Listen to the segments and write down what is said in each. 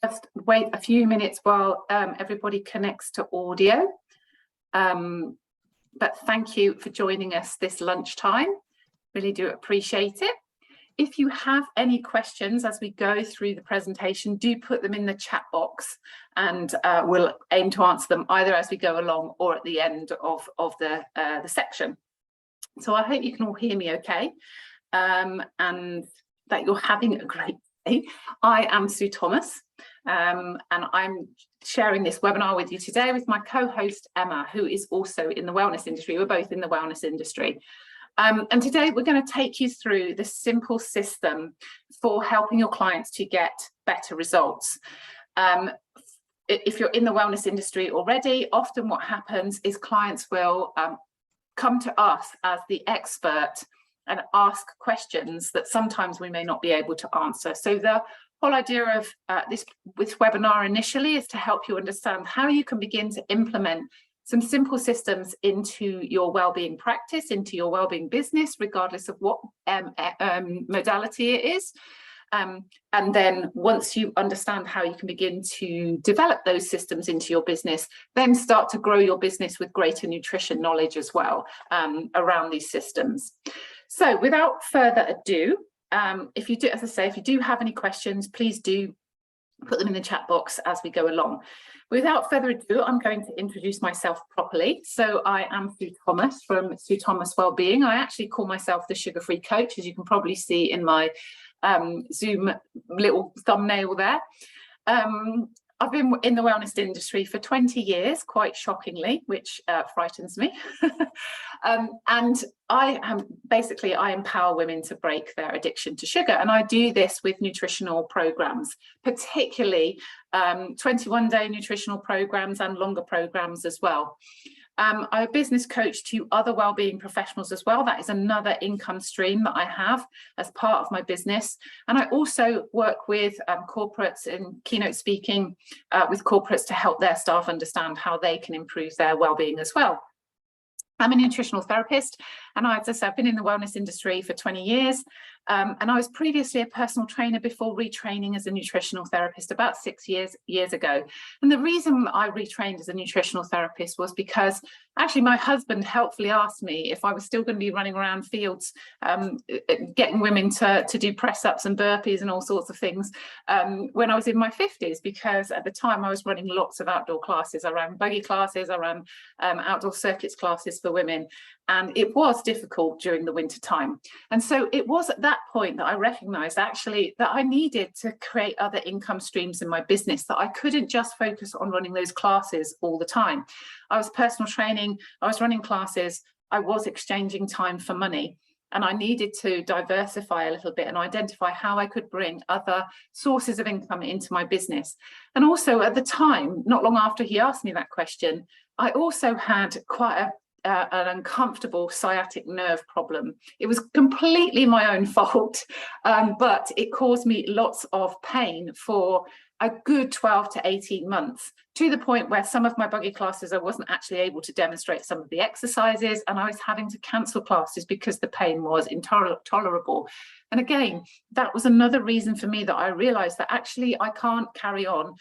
just wait a few minutes while everybody connects to audio. But thank you for joining us this lunchtime. Really do appreciate it. If you have any questions as we go through the presentation, do put them in the chat box, and we'll aim to answer them either as we go along or at the end of the section. So I hope you can all hear me okay, and that you're having a great day. I am Sue Thomas, and I'm sharing this webinar with you today with my co-host Emma, who is also in the wellness industry. We're both in the wellness industry. And today we're going to take you through the simple system for helping your clients to get better results. If you're in the wellness industry already, often what happens is clients will come to us as the expert and ask questions that sometimes we may not be able to answer. So the whole idea of this webinar initially is to help you understand how you can begin to implement some simple systems into your wellbeing practice, into your wellbeing business, regardless of what modality it is. And then once you understand how you can begin to develop those systems into your business, then start to grow your business with greater nutrition knowledge as well around these systems. So without further ado, if you do, as I say, if you do have any questions, please do put them in the chat box as we go along. Without further ado, I'm going to introduce myself properly. So I am Sue Thomas from Sue Thomas Wellbeing. I actually call myself the Sugar-Free Coach, as you can probably see in my Zoom little thumbnail there. I've been in the wellness industry for 20 years, quite shockingly, which frightens me. And I empower women to break their addiction to sugar. And I do this with nutritional programs, particularly 21-day nutritional programs and longer programs as well. I'm a business coach to other wellbeing professionals as well. That is another income stream that I have as part of my business. And I also work with corporates in keynote speaking with corporates to help their staff understand how they can improve their wellbeing as well. I'm a nutritional therapist, and as I said, I've been in the wellness industry for 20 years. And I was previously a personal trainer before retraining as a nutritional therapist about 6 years ago. And the reason I retrained as a nutritional therapist was because actually my husband helpfully asked me if I was still going to be running around fields, getting women to do press ups and burpees and all sorts of things when I was in my 50s, because at the time I was running lots of outdoor classes. I ran buggy classes, I ran outdoor circuits classes for women. And it was difficult during the winter time. And so it was at that point that I recognized actually that I needed to create other income streams in my business, that I couldn't just focus on running those classes all the time. I was personal training, I was running classes, I was exchanging time for money. And I needed to diversify a little bit and identify how I could bring other sources of income into my business. And also at the time, not long after he asked me that question, I also had quite an uncomfortable sciatic nerve problem. It was completely my own fault, but it caused me lots of pain for a good 12 to 18 months, to the point where some of my buggy classes I wasn't actually able to demonstrate some of the exercises, and I was having to cancel classes because the pain was intolerable. And again, that was another reason for me that I realized that actually I can't carry on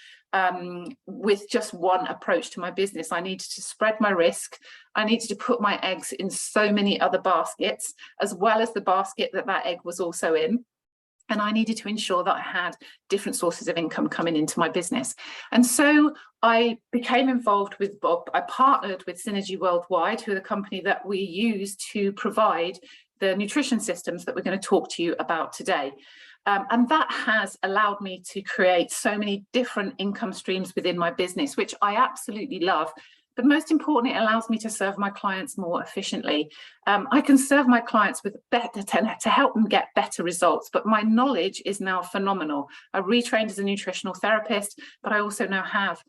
with just one approach to my business. I needed to spread my risk. I needed to put my eggs in so many other baskets, as well as the basket that egg was also in. And I needed to ensure that I had different sources of income coming into my business. And so I became involved with Bob. I partnered with Synergy Worldwide, who are the company that we use to provide the nutrition systems that we're going to talk to you about today. And that has allowed me to create so many different income streams within my business, which I absolutely love. But most importantly, it allows me to serve my clients more efficiently. I can serve my clients with better to help them get better results, but my knowledge is now phenomenal. I retrained as a nutritional therapist, but I also now have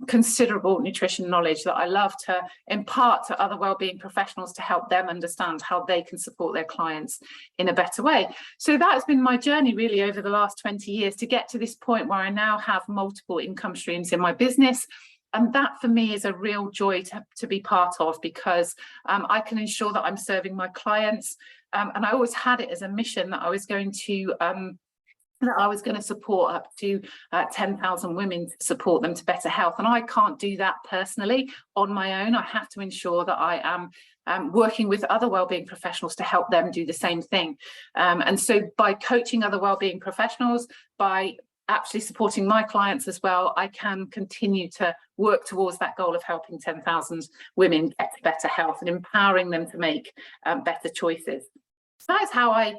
considerable nutrition knowledge that I love to impart to other wellbeing professionals to help them understand how they can support their clients in a better way. So that has been my journey really over the last 20 years to get to this point where I now have multiple income streams in my business. And that for me is a real joy to be part of, because I can ensure that I'm serving my clients. And I always had it as a mission that I was going to that I was going to support up to 10,000 women to support them to better health. And I can't do that personally on my own. I have to ensure that I am working with other wellbeing professionals to help them do the same thing. And so by coaching other wellbeing professionals, by actually supporting my clients as well, I can continue to work towards that goal of helping 10,000 women get to better health and empowering them to make better choices. So that's how I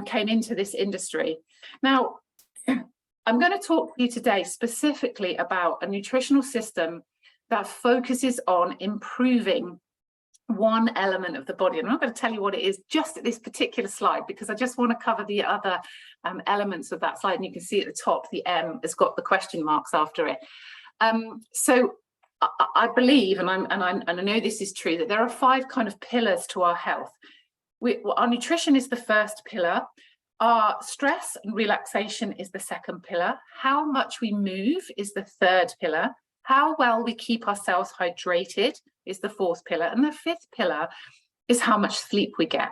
came into this industry. Now, I'm going to talk to you today specifically about a nutritional system that focuses on improving one element of the body. And I'm not going to tell you what it is just at this particular slide, because I just want to cover the other elements of that slide. And you can see at the top, the M has got the question marks after it. So I believe, and I know this is true, that there are 5 kind of pillars to our health. Our nutrition is the first pillar. Our stress and relaxation is the second pillar. How much we move is the third pillar. How well we keep ourselves hydrated is the fourth pillar. And the fifth pillar is how much sleep we get.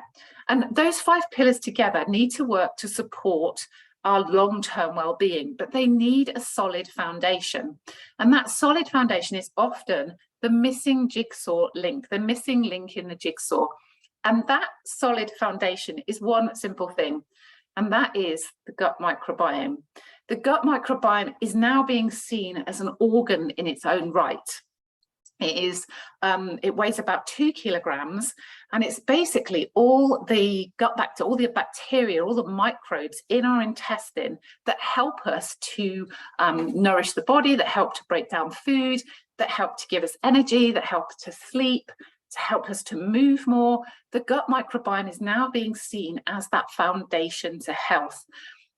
And those 5 pillars together need to work to support our long-term well-being, but they need a solid foundation. And that solid foundation is often the missing jigsaw link, the missing link in the jigsaw. And that solid foundation is one simple thing, and that is the gut microbiome. The gut microbiome is now being seen as an organ in its own right. It weighs about 2 kilograms, and it's basically all the bacteria, all the microbes in our intestine that help us to nourish the body, that help to break down food, that help to give us energy, that help to sleep, to help us to move more. The gut microbiome is now being seen as that foundation to health.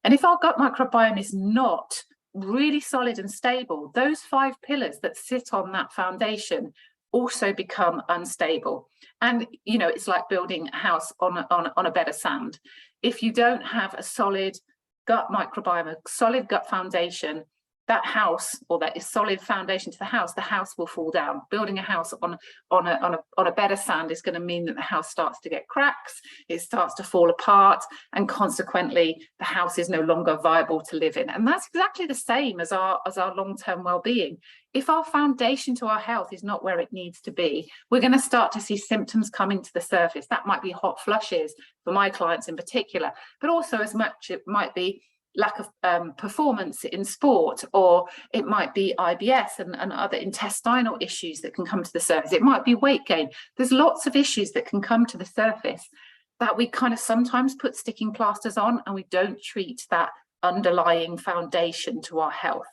And if our gut microbiome is not really solid and stable, those 5 pillars that sit on that foundation also become unstable. And you know, it's like building a house on a bed of sand. If you don't have a solid gut microbiome, a solid gut foundation, that house, or that is solid foundation to the house will fall down. Building a house on a bed of sand is going to mean that the house starts to get cracks, it starts to fall apart, and consequently the house is no longer viable to live in. And that's exactly the same as our long-term well-being. If our foundation to our health is not where it needs to be, we're going to start to see symptoms coming to the surface. That might be hot flushes for my clients in particular, but also as much it might be lack of performance in sport, or it might be IBS and other intestinal issues that can come to the surface. It might be weight gain. There's lots of issues that can come to the surface that we kind of sometimes put sticking plasters on, and we don't treat that underlying foundation to our health.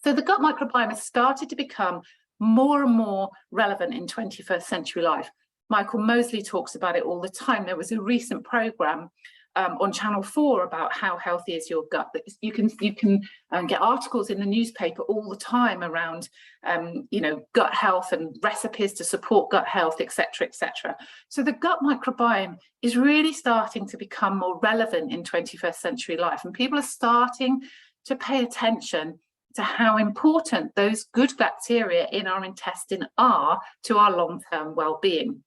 So the gut microbiome has started to become more and more relevant in 21st century life. Michael Mosley talks about it all the time. There was a recent program on Channel 4 about how healthy is your gut. You can get articles in the newspaper all the time around gut health and recipes to support gut health, etc., etc. So the gut microbiome is really starting to become more relevant in 21st century life, and people are starting to pay attention to how important those good bacteria in our intestine are to our long-term well-being.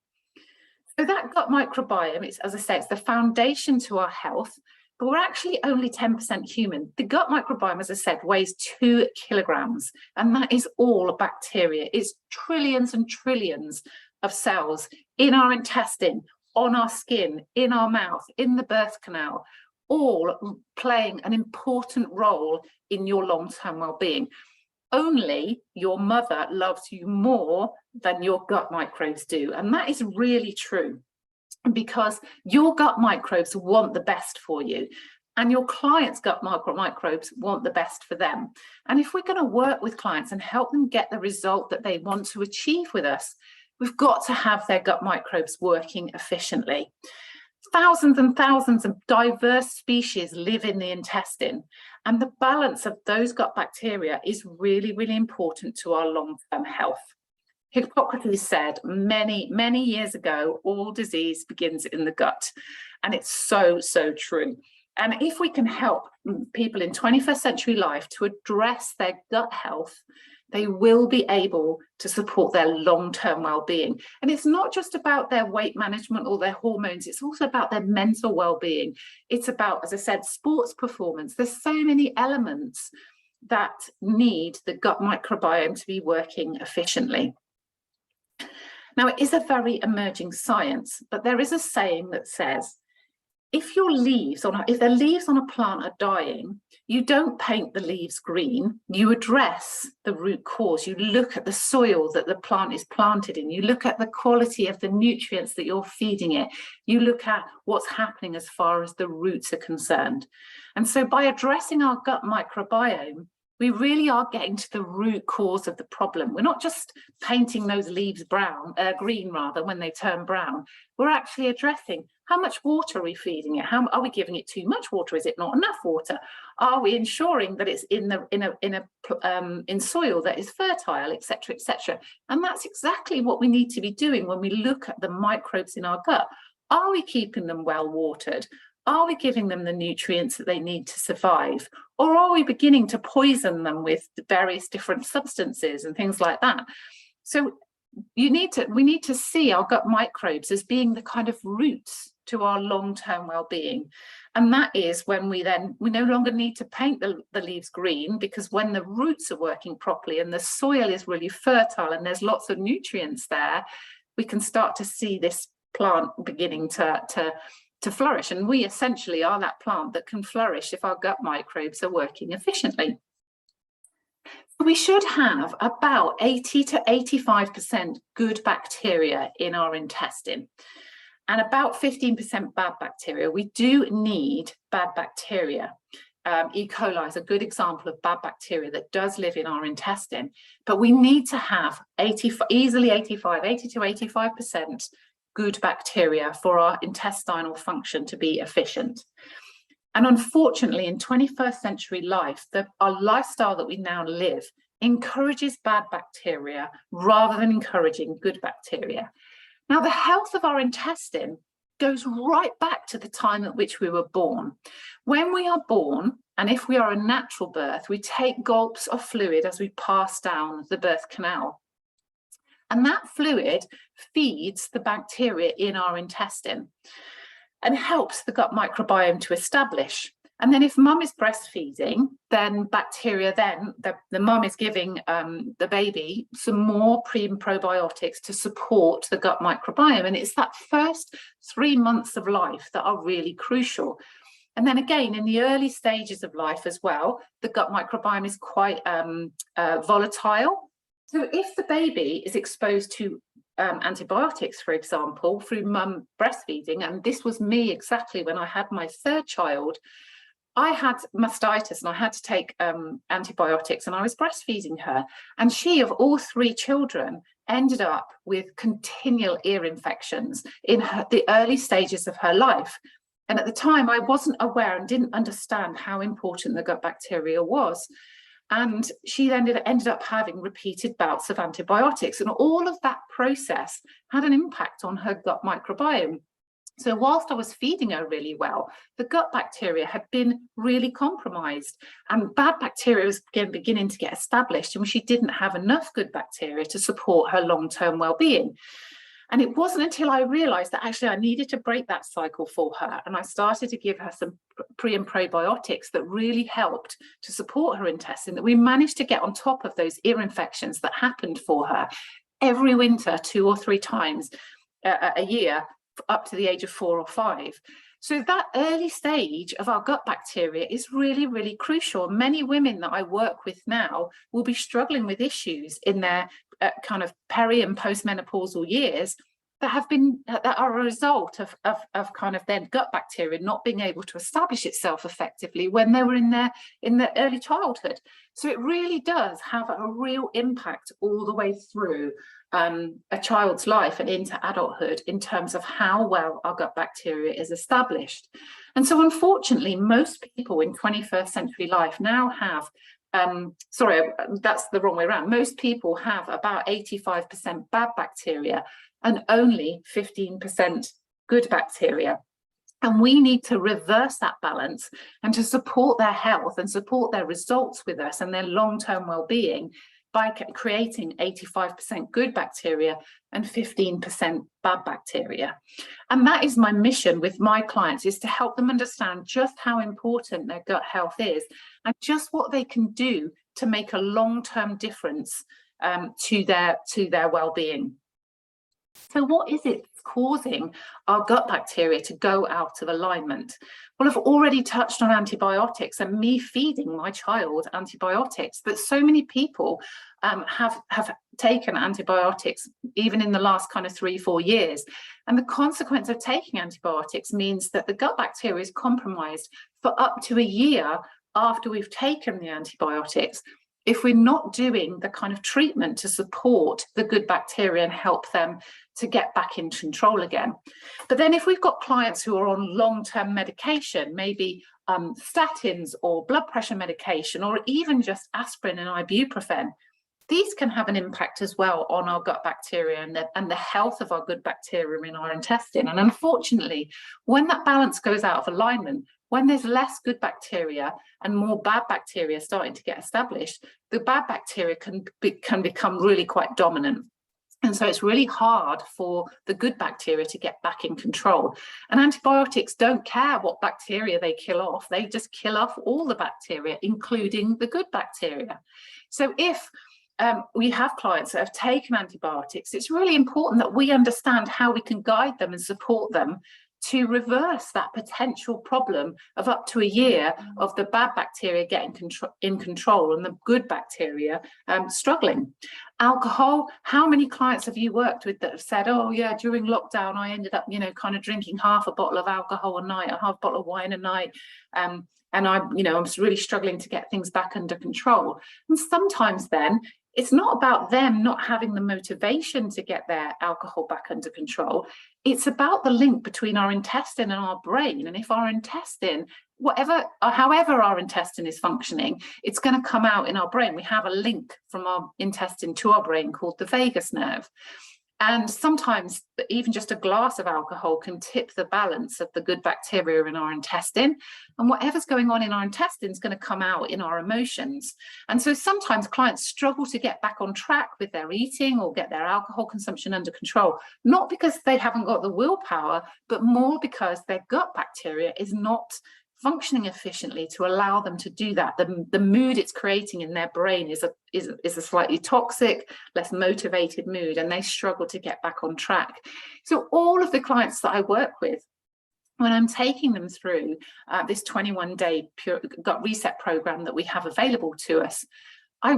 So that gut microbiome, as I say, it's the foundation to our health, but we're actually only 10% human. The gut microbiome, as I said, weighs 2 kilograms, and that is all bacteria. It's trillions and trillions of cells in our intestine, on our skin, in our mouth, in the birth canal, all playing an important role in your long-term well-being. Only your mother loves you more than your gut microbes do. And that is really true, because your gut microbes want the best for you, and your clients' gut microbes want the best for them. And if we're going to work with clients and help them get the result that they want to achieve with us, we've got to have their gut microbes working efficiently. Thousands and thousands of diverse species live in the intestine, and the balance of those gut bacteria is really, really important to our long-term health. Hippocrates said many, many years ago, all disease begins in the gut, and it's so, so true. And if we can help people in 21st century life to address their gut health, they will be able to support their long-term well-being. And it's not just about their weight management or their hormones, it's also about their mental well-being. It's about, as I said, sports performance. There's so many elements that need the gut microbiome to be working efficiently. Now, it is a very emerging science, but there is a saying that says, if the leaves on a plant are dying, you don't paint the leaves green, you address the root cause. You look at the soil that the plant is planted in, you look at the quality of the nutrients that you're feeding it, you look at what's happening as far as the roots are concerned. And so by addressing our gut microbiome, we really are getting to the root cause of the problem. We're not just painting those leaves green rather, when they turn brown. We're actually addressing how much water are we feeding it? How are we giving it too much water? Is it not enough water? Are we ensuring that it's in soil that is fertile, etc., etc.? And that's exactly what we need to be doing when we look at the microbes in our gut. Are we keeping them well watered? Are we giving them the nutrients that they need to survive? Or are we beginning to poison them with various different substances and things like that? So we need to see our gut microbes as being the kind of roots to our long-term well-being. And that is when we no longer need to paint the leaves green, because when the roots are working properly and the soil is really fertile and there's lots of nutrients there, we can start to see this plant beginning to flourish. And we essentially are that plant that can flourish if our gut microbes are working efficiently. We should have about 80 to 85% good bacteria in our intestine and about 15% bad bacteria. We do need bad bacteria. E. coli is a good example of bad bacteria that does live in our intestine, but we need to have easily 80 to 85% good bacteria for our intestinal function to be efficient. And unfortunately, in 21st century life, our lifestyle that we now live encourages bad bacteria rather than encouraging good bacteria. Now, the health of our intestine goes right back to the time at which we were born. When we are born, and if we are a natural birth, we take gulps of fluid as we pass down the birth canal. And that fluid feeds the bacteria in our intestine and helps the gut microbiome to establish. And then if mum is breastfeeding, then bacteria, the mum is giving the baby some more pre and probiotics to support the gut microbiome. And it's that first 3 months of life that are really crucial. And then again, in the early stages of life as well, the gut microbiome is quite volatile. So if the baby is exposed to antibiotics, for example, through mum breastfeeding, and this was me exactly when I had my third child, I had mastitis and I had to take antibiotics, and I was breastfeeding her. And she, of all 3 children, ended up with continual ear infections in the early stages of her life. And at the time, I wasn't aware and didn't understand how important the gut bacteria was. And she ended up having repeated bouts of antibiotics, and all of that process had an impact on her gut microbiome. So whilst I was feeding her really well, the gut bacteria had been really compromised, and bad bacteria was beginning to get established, and she didn't have enough good bacteria to support her long-term well-being. And it wasn't until I realized that actually I needed to break that cycle for her, and I started to give her some pre and probiotics that really helped to support her intestine, that we managed to get on top of those ear infections that happened for her every winter, 2 or 3 times a year, up to the age of 4 or 5. So that early stage of our gut bacteria is really, really crucial. Many women that I work with now will be struggling with issues in their kind of peri and postmenopausal years that are a result of kind of their gut bacteria not being able to establish itself effectively when they were in their early childhood. So it really does have a real impact all the way through a child's life and into adulthood in terms of how well our gut bacteria is established. And so unfortunately, most people in 21st century life now have sorry, that's the wrong way around. Most people have about 85% bad bacteria and only 15% good bacteria. And we need to reverse that balance, and to support their health and support their results with us and their long-term well-being, by creating 85% good bacteria and 15% bad bacteria. And that is my mission with my clients, is to help them understand just how important their gut health is and just what they can do to make a long-term difference to their well-being. So what is it that's causing our gut bacteria to go out of alignment? Well, I've already touched on antibiotics and me feeding my child antibiotics, but so many people have taken antibiotics even in the last kind of 3-4 years. And the consequence of taking antibiotics means that the gut bacteria is compromised for up to a year after we've taken the antibiotics, if we're not doing the kind of treatment to support the good bacteria and help them to get back in control again. But then if we've got clients who are on long-term medication, maybe statins or blood pressure medication, or even just aspirin and ibuprofen, these can have an impact as well on our gut bacteria and the health of our good bacteria in our intestine. And unfortunately, when that balance goes out of alignment, when there's less good bacteria and more bad bacteria starting to get established, the bad bacteria can become really quite dominant. And so it's really hard for the good bacteria to get back in control. And antibiotics don't care what bacteria they kill off. They just kill off all the bacteria, including the good bacteria. So if we have clients that have taken antibiotics, it's really important that we understand how we can guide them and support them to reverse that potential problem of up to a year of the bad bacteria getting in control and the good bacteria struggling. Alcohol, how many clients have you worked with that have said, oh yeah, during lockdown I ended up, kind of drinking half a bottle of alcohol a night, a half bottle of wine a night, and I'm really struggling to get things back under control. And sometimes then it's not about them not having the motivation to get their alcohol back under control. It's about the link between our intestine and our brain. And if our intestine, however our intestine is functioning, it's going to come out in our brain. We have a link from our intestine to our brain called the vagus nerve. And sometimes even just a glass of alcohol can tip the balance of the good bacteria in our intestine. And whatever's going on in our intestine is going to come out in our emotions. And so sometimes clients struggle to get back on track with their eating or get their alcohol consumption under control, not because they haven't got the willpower, but more because their gut bacteria is not functioning efficiently to allow them to do that. The mood it's creating in their brain is a slightly toxic, less motivated mood, and they struggle to get back on track. So all of the clients that I work with, when I'm taking them through this 21-day Pure Gut Reset program that we have available to us, I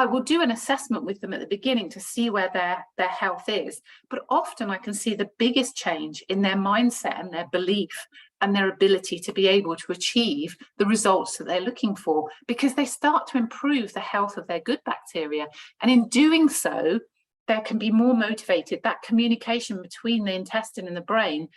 will do an assessment with them at the beginning to see where their health is. But often I can see the biggest change in their mindset and their belief and their ability to be able to achieve the results that they're looking for, because they start to improve the health of their good bacteria. And in doing so, they can be more motivated. That communication between the intestine and the brain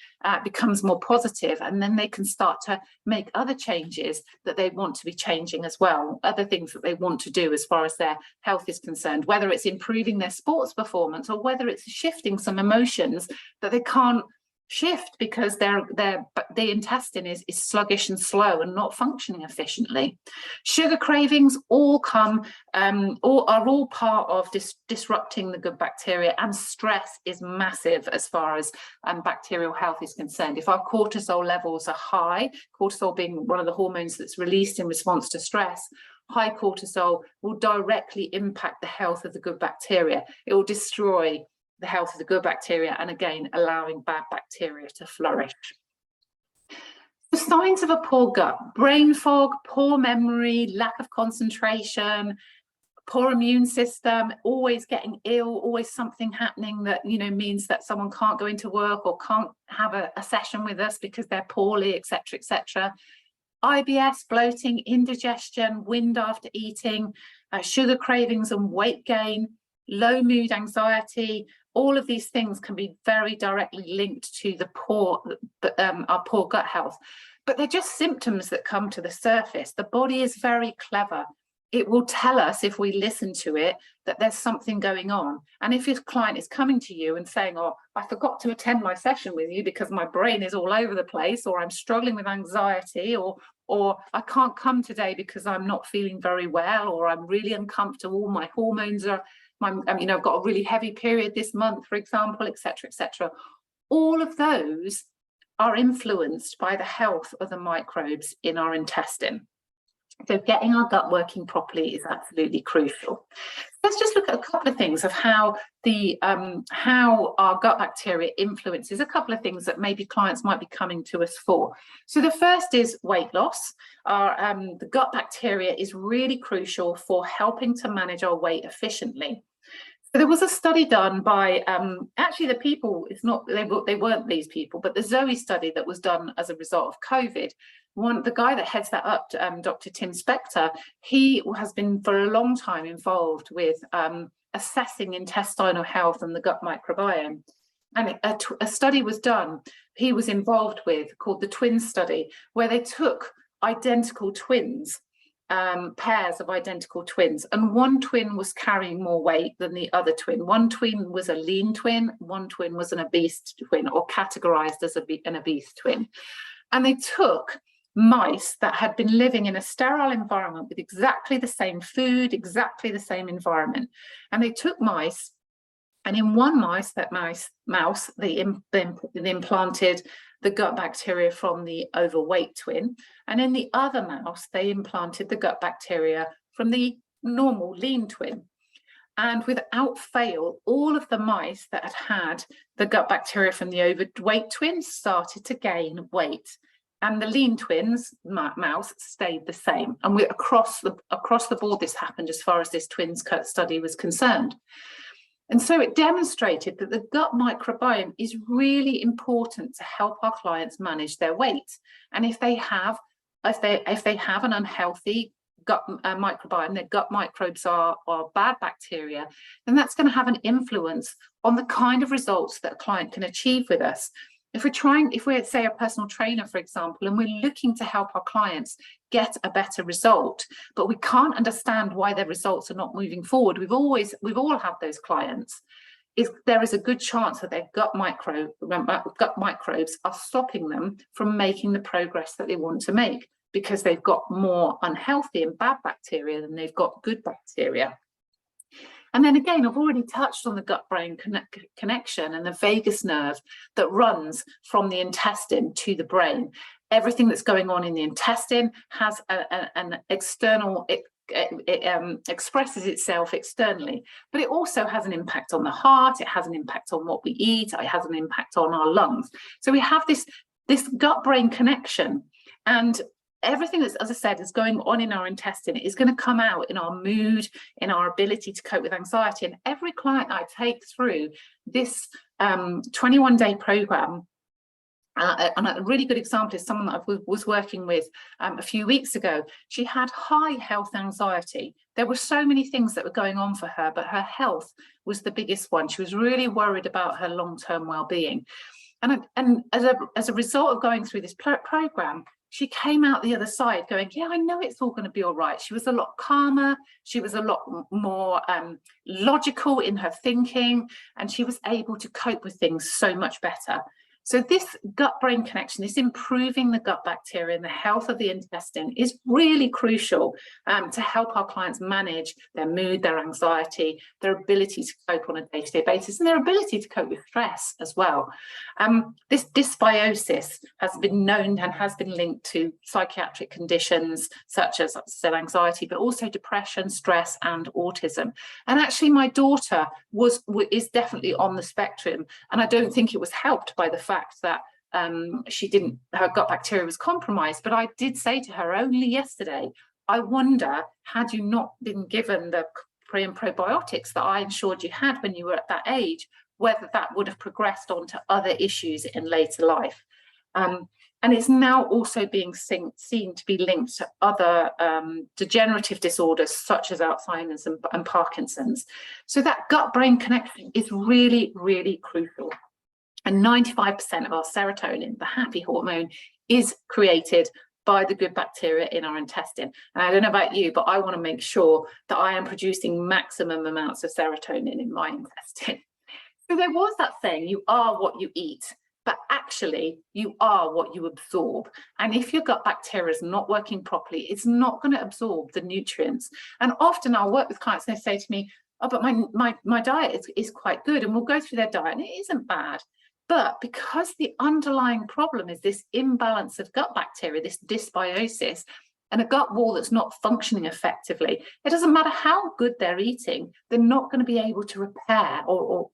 becomes more positive, and then they can start to make other changes that they want to be changing as well, other things that they want to do as far as their health is concerned, whether it's improving their sports performance or whether it's shifting some emotions that they can't shift because the intestine is sluggish and slow and not functioning efficiently. Sugar cravings all come are all part of disrupting the good bacteria, and stress is massive as far as bacterial health is concerned. If our cortisol levels are high, cortisol being one of the hormones that's released in response to stress, high cortisol will directly impact the health of the good bacteria. It will destroy the health of the good bacteria, and again allowing bad bacteria to flourish. The signs of a poor gut: brain fog, poor memory, lack of concentration, poor immune system, always getting ill, always something happening that means that someone can't go into work or can't have a session with us because they're poorly, etc., etc. IBS, bloating, indigestion, wind after eating, sugar cravings and weight gain, low mood, anxiety. All of these things can be very directly linked to our poor gut health, but they're just symptoms that come to the surface. The body is very clever. It will tell us, if we listen to it, that there's something going on. And if your client is coming to you and saying, oh, I forgot to attend my session with you because my brain is all over the place, or I'm struggling with anxiety, or or I can't come today because I'm not feeling very well, or I'm really uncomfortable, my hormones are, I've got a really heavy period this month, for example, etc., etc. All of those are influenced by the health of the microbes in our intestine. So getting our gut working properly is absolutely crucial. Let's just look at a couple of things of how our gut bacteria influences a couple of things that maybe clients might be coming to us for. So the first is weight loss. The gut bacteria is really crucial for helping to manage our weight efficiently. So there was a study done by actually the people, they weren't these people, but the Zoe study that was done as a result of COVID. The guy that heads that up, Dr. Tim Spector, he has been for a long time involved with assessing intestinal health and the gut microbiome. And a study was done, he was involved with, called the twin study, where they took identical twins, pairs of identical twins, and one twin was carrying more weight than the other twin. One twin was a lean twin, one twin was an obese twin, or categorized as an obese twin. And they took mice that had been living in a sterile environment with exactly the same food, exactly the same environment. And they took mice, and in one mouse, they implanted the gut bacteria from the overweight twin. And in the other mouse, they implanted the gut bacteria from the normal lean twin. And without fail, all of the mice that had the gut bacteria from the overweight twin started to gain weight. And the lean twins mouse stayed the same. And across the board, this happened as far as this twins study was concerned. And so it demonstrated that the gut microbiome is really important to help our clients manage their weight. And if they have an unhealthy gut microbiome, their gut microbes are bad bacteria, then that's going to have an influence on the kind of results that a client can achieve with us. If we're say a personal trainer, for example, and we're looking to help our clients get a better result, but we can't understand why their results are not moving forward, we've all had those clients, there is a good chance that their gut microbes are stopping them from making the progress that they want to make, because they've got more unhealthy and bad bacteria than they've got good bacteria. And then again, I've already touched on the gut-brain connection and the vagus nerve that runs from the intestine to the brain. Everything that's going on in the intestine has an external, it expresses itself externally, but it also has an impact on the heart, it has an impact on what we eat, it has an impact on our lungs. So we have this gut-brain connection, and everything that's, as I said, is going on in our intestine is going to come out in our mood, in our ability to cope with anxiety. And every client I take through this 21-day program, and a really good example is someone that I was working with a few weeks ago. She had high health anxiety. There were so many things that were going on for her, but her health was the biggest one. She was really worried about her long-term well-being. And as a result of going through this program, she came out the other side going, yeah, I know it's all going to be all right. She was a lot calmer. She was a lot more logical in her thinking, and she was able to cope with things so much better. So this gut-brain connection, this improving the gut bacteria and the health of the intestine is really crucial to help our clients manage their mood, their anxiety, their ability to cope on a day-to-day basis, and their ability to cope with stress as well. This dysbiosis has been known and has been linked to psychiatric conditions such as anxiety, but also depression, stress, and autism. And actually, my daughter is definitely on the spectrum, and I don't think it was helped by the fact that her gut bacteria was compromised. But I did say to her only yesterday, I wonder, had you not been given the pre and probiotics that I ensured you had when you were at that age, whether that would have progressed on to other issues in later life. And it's now also being seen to be linked to other degenerative disorders such as Alzheimer's and Parkinson's. So that gut-brain connection is really, really crucial. And 95% of our serotonin, the happy hormone, is created by the good bacteria in our intestine. And I don't know about you, but I want to make sure that I am producing maximum amounts of serotonin in my intestine. So there was that saying, you are what you eat. but actually you are what you absorb. And if your gut bacteria is not working properly, it's not going to absorb the nutrients. And often I'll work with clients and they say to me, oh, but my diet is quite good, and we'll go through their diet and it isn't bad. But because the underlying problem is this imbalance of gut bacteria, this dysbiosis, and a gut wall that's not functioning effectively, it doesn't matter how good they're eating, they're not going to be able to repair or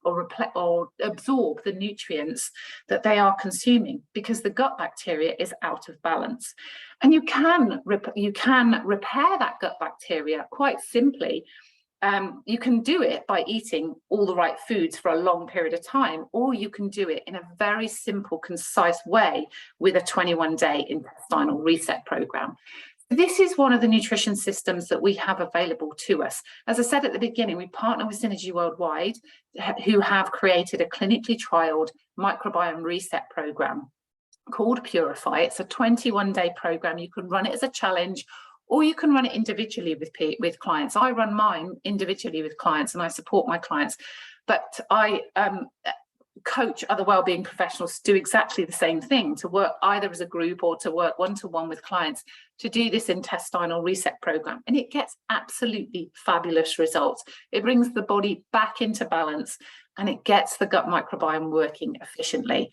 absorb the nutrients that they are consuming, because the gut bacteria is out of balance. And you can repair that gut bacteria quite simply. You can do it by eating all the right foods for a long period of time, or you can do it in a very simple, concise way with a 21-day intestinal reset program. This is one of the nutrition systems that we have available to us. As I said at the beginning, we partner with Synergy Worldwide, who have created a clinically trialed microbiome reset program called Purify. It's a 21-day program. You can run it as a challenge, or you can run it individually with clients. I run mine individually with clients, and I support my clients, but I coach other wellbeing professionals to do exactly the same thing, to work either as a group or to work one-to-one with clients to do this intestinal reset program. And it gets absolutely fabulous results. It brings the body back into balance, and it gets the gut microbiome working efficiently.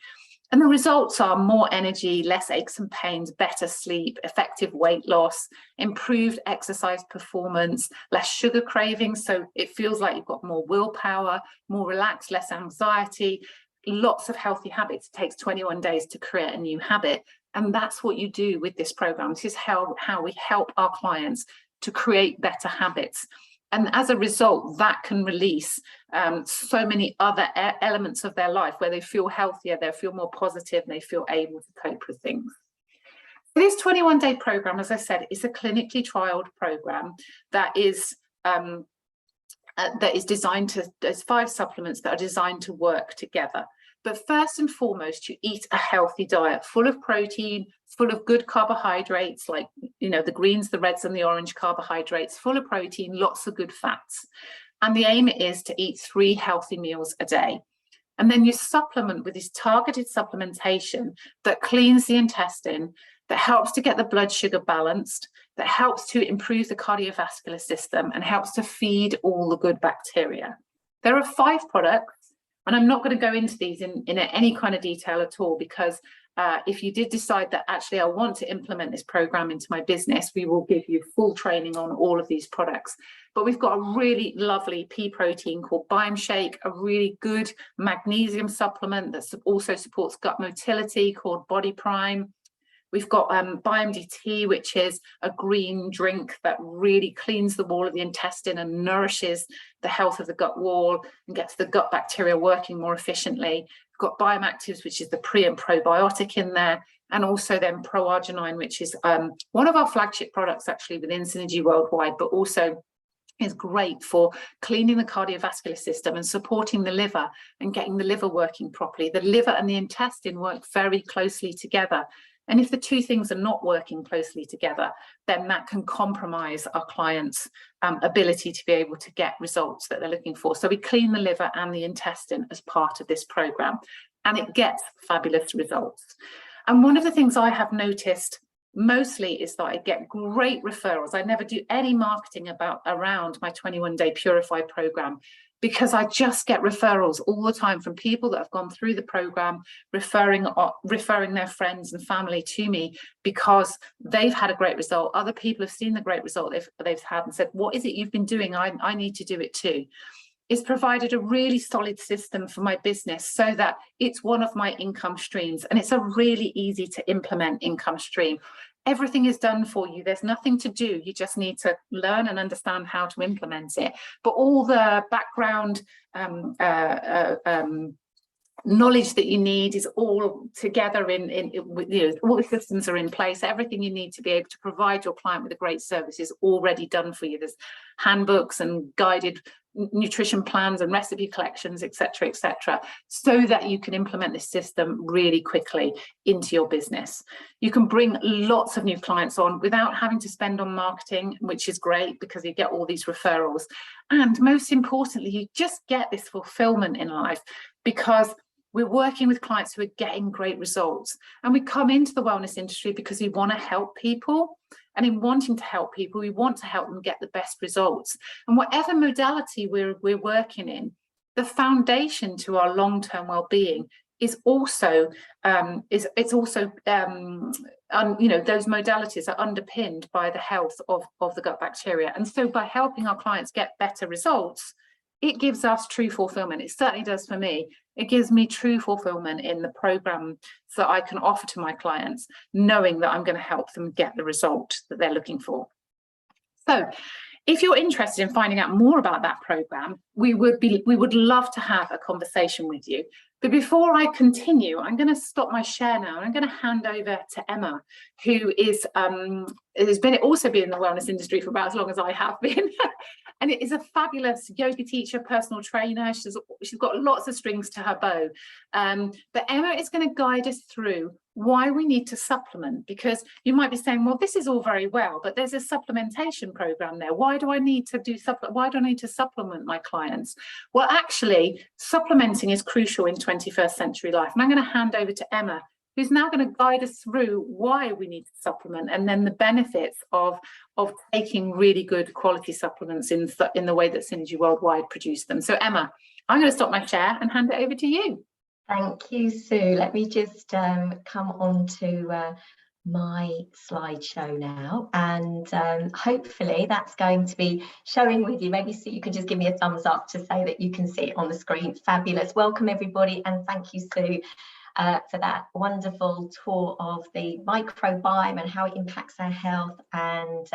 And the results are more energy, less aches and pains, better sleep, effective weight loss, improved exercise performance, less sugar cravings. So it feels like you've got more willpower, more relaxed, less anxiety, lots of healthy habits. It takes 21 days to create a new habit. And that's what you do with this program. This is how we help our clients to create better habits. And as a result, that can release so many other elements of their life where they feel healthier, they feel more positive, and they feel able to cope with things. This 21-day program, as I said, is a clinically trialed program that is designed to, there's 5 supplements that are designed to work together. But first and foremost, you eat a healthy diet full of protein, full of good carbohydrates, like, you know, the greens, the reds and the orange carbohydrates, full of protein, lots of good fats. And the aim is to eat 3 healthy meals a day. And then you supplement with this targeted supplementation that cleans the intestine, that helps to get the blood sugar balanced, that helps to improve the cardiovascular system, and helps to feed all the good bacteria. There are 5 products. And I'm not going to go into these in any kind of detail at all, because if you did decide that actually I want to implement this program into my business, we will give you full training on all of these products. But we've got a really lovely pea protein called Biome Shake, a really good magnesium supplement that also supports gut motility called Body Prime. We've got Biome DT, which is a green drink that really cleans the wall of the intestine and nourishes the health of the gut wall and gets the gut bacteria working more efficiently. We've got Biome Actives, which is the pre and probiotic in there, and also then Pro-Arginine, which is one of our flagship products actually within Synergy Worldwide, but also is great for cleaning the cardiovascular system and supporting the liver and getting the liver working properly. The liver and the intestine work very closely together. And if the 2 things are not working closely together, then that can compromise our clients' ability to be able to get results that they're looking for. So we clean the liver and the intestine as part of this program, and it gets fabulous results. And one of the things I have noticed mostly is that I get great referrals. I never do any marketing around my 21-day Purify program, because I just get referrals all the time from people that have gone through the program, referring their friends and family to me because they've had a great result. Other people have seen the great result they've had and said, what is it you've been doing? I need to do it too. It's provided a really solid system for my business so that it's one of my income streams, and it's a really easy to implement income stream. Everything is done for you. There's nothing to do. You just need to learn and understand how to implement it. But all the background knowledge that you need is all together all the systems are in place. Everything you need to be able to provide your client with a great service is already done for you. There's handbooks and guided nutrition plans and recipe collections, etc., so that you can implement this system really quickly into your business. You can bring lots of new clients on without having to spend on marketing, which is great because you get all these referrals. And most importantly, you just get this fulfillment in life, because We're working with clients who are getting great results. And we come into the wellness industry because we want to help people. And in wanting to help people, we want to help them get the best results. And whatever modality we're working in, the foundation to our long-term well-being is also those modalities are underpinned by the health of the gut bacteria. And so by helping our clients get better results, it gives us true fulfillment. It certainly does for me. It gives me true fulfillment in the program that I can offer to my clients, knowing that I'm going to help them get the result that they're looking for. So if you're interested in finding out more about that program, we would love to have a conversation with you. But before I continue, I'm going to stop my share now. I'm going to hand over to Emma, who has also been in the wellness industry for about as long as I have been. And it is a fabulous yoga teacher, personal trainer. She's got lots of strings to her bow. But Emma is going to guide us through why we need to supplement, because you might be saying, well, this is all very well, but there's a supplementation program there. Why do I need to supplement my clients? Well, actually, supplementing is crucial in 21st century life. And I'm going to hand over to Emma, who's now going to guide us through why we need to supplement, and then the benefits of taking really good quality supplements in the way that Synergy Worldwide produce them. So Emma, I'm going to stop my share and hand it over to you. Thank you, Sue. Let me just come on to my slideshow now, and hopefully that's going to be showing with you. Maybe Sue, you could just give me a thumbs up to say that you can see it on the screen. Fabulous. Welcome everybody, and thank you, Sue, for that wonderful tour of the microbiome and how it impacts our health, and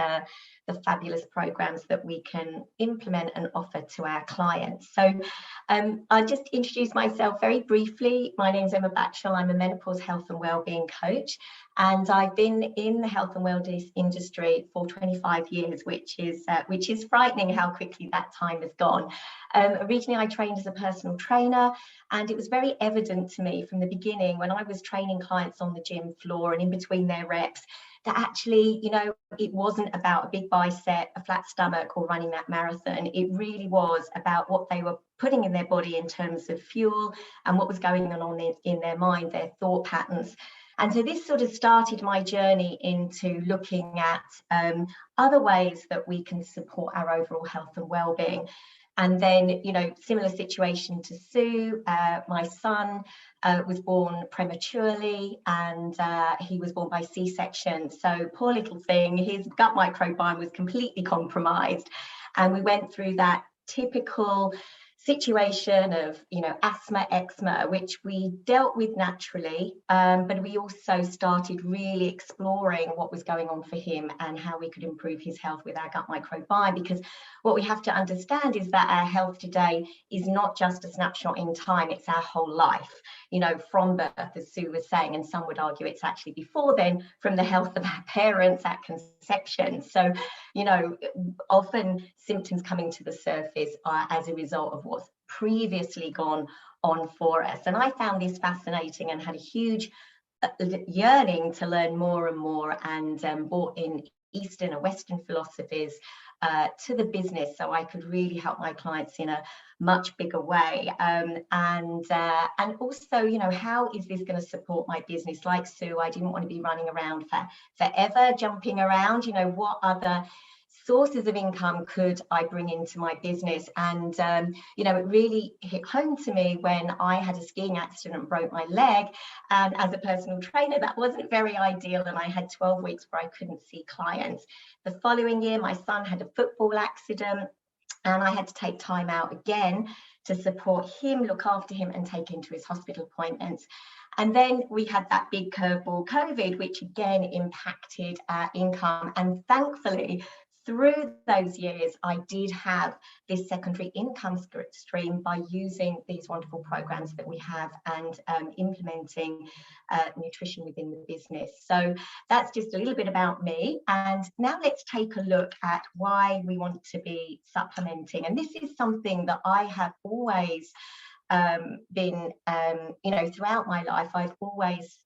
the fabulous programs that we can implement and offer to our clients. So I'll just introduce myself very briefly. My name is Emma Batchel. I'm a menopause health and wellbeing coach, and I've been in the health and wellness industry for 25 years, which is frightening how quickly that time has gone. Originally, I trained as a personal trainer, and it was very evident to me from the beginning when I was training clients on the gym floor and in between their reps that actually, it wasn't about a big bicep, a flat stomach, or running that marathon. It really was about what they were putting in their body in terms of fuel and what was going on in their mind, their thought patterns. And so this sort of started my journey into looking at other ways that we can support our overall health and well-being. And then, similar situation to Sue, my son was born prematurely, and he was born by C-section. So poor little thing, his gut microbiome was completely compromised. And we went through that typical situation of, asthma, eczema, which we dealt with naturally, but we also started really exploring what was going on for him and how we could improve his health with our gut microbiome. Because what we have to understand is that our health today is not just a snapshot in time, it's our whole life, from birth, as Sue was saying, and some would argue it's actually before then, from the health of our parents at conception. So, often symptoms coming to the surface are as a result of what's previously gone on for us. And I found this fascinating and had a huge yearning to learn more and more, and brought in Eastern and Western philosophies to the business so I could really help my clients in a much bigger way. And also, how is this going to support my business? Like Sue, I didn't want to be running around forever, jumping around. What other sources of income could I bring into my business? And it really hit home to me when I had a skiing accident and broke my leg, and as a personal trainer that wasn't very ideal, and I had 12 weeks where I couldn't see clients. The following year my son had a football accident, and I had to take time out again to support him, look after him, and take him to his hospital appointments. And then we had that big curveball, COVID, which again impacted our income. And thankfully, through those years, I did have this secondary income stream by using these wonderful programs that we have and implementing nutrition within the business. So that's just a little bit about me. And now let's take a look at why we want to be supplementing. And this is something that I have always been, throughout my life, I've always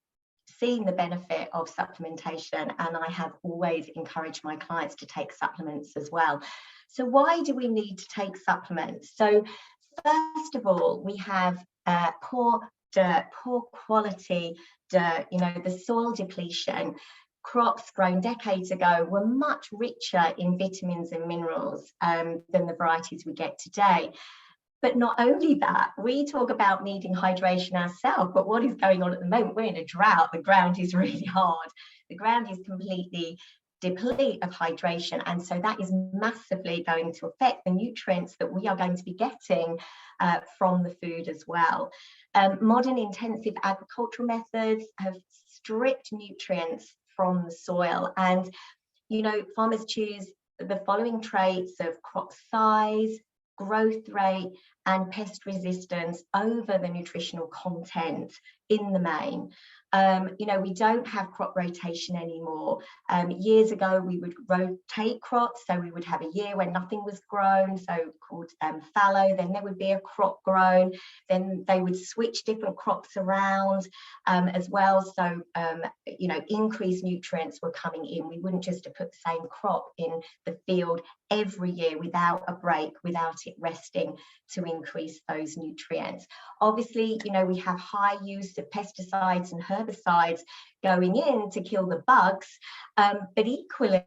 seen the benefit of supplementation, and I have always encouraged my clients to take supplements as well. So why do we need to take supplements? So first of all, we have poor dirt, poor quality dirt, you know, the soil depletion. Crops grown decades ago were much richer in vitamins and minerals than the varieties we get today. But not only that, we talk about needing hydration ourselves, but what is going on at the moment? We're in a drought. The ground is really hard. The ground is completely depleted of hydration, and so that is massively going to affect the nutrients that we are going to be getting from the food as well. Modern intensive agricultural methods have stripped nutrients from the soil, and you know, farmers choose the following traits of crop size, growth rate, and pest resistance over the nutritional content in the main. You know, we don't have crop rotation anymore. Years ago, we would rotate crops, so we would have a year when nothing was grown, so called fallow. Then there would be a crop grown. Then they would switch different crops around as well. So, you know, increased nutrients were coming in. We wouldn't just put the same crop in the field every year without a break, without it resting to increase those nutrients. Obviously, you know, we have high use of pesticides and herbicides going in to kill the bugs, but equally,